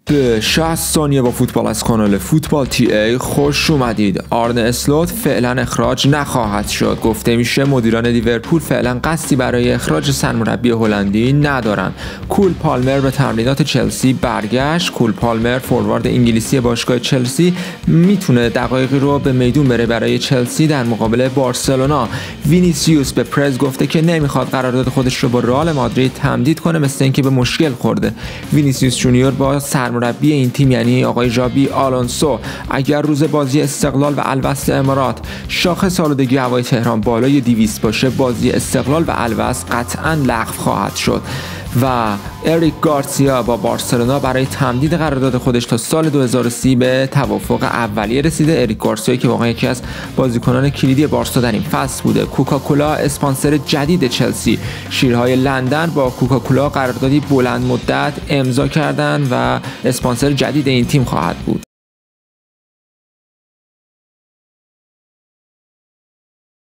به 60 ثانیه با فوتبال از کانال فوتبال تی ای خوش اومدید. آرن اسلوت فعلا اخراج نخواهد شد. گفته میشه مدیران لیورپول فعلا قصدی برای اخراج سرمربی هلندی ندارن. کول پالمر به تمرینات چلسی برگشت. کول پالمر فوروارد انگلیسی باشگاه چلسی میتونه دقایقی رو به میدون بره برای چلسی در مقابل بارسلونا. وینیسیوس به پرز گفته که نمیخواد قرارداد خودش رو با رئال مادرید تمدید کنه، مثل اینکه به مشکل خورده. وینیسیوس جونیور با مربی این تیم یعنی آقای ژابی آلونسو اگر روز بازی استقلال و الوصل امارات شاخص آلودگی هوای تهران بالای 200 باشه، بازی استقلال و الوصل قطعا لغو خواهد شد. و اریک گارسیا با بارسلونا برای تمدید قرارداد خودش تا سال 2030 به توافق اولیه رسیده. اریک گارسیا که واقعا یکی از بازیکنان کلیدی بارسا در این فصل بوده. کوکاکولا اسپانسر جدید چلسی. شیرهای لندن با کوکاکولا قراردادی بلند مدت امضا کردند و اسپانسر جدید این تیم خواهد بود.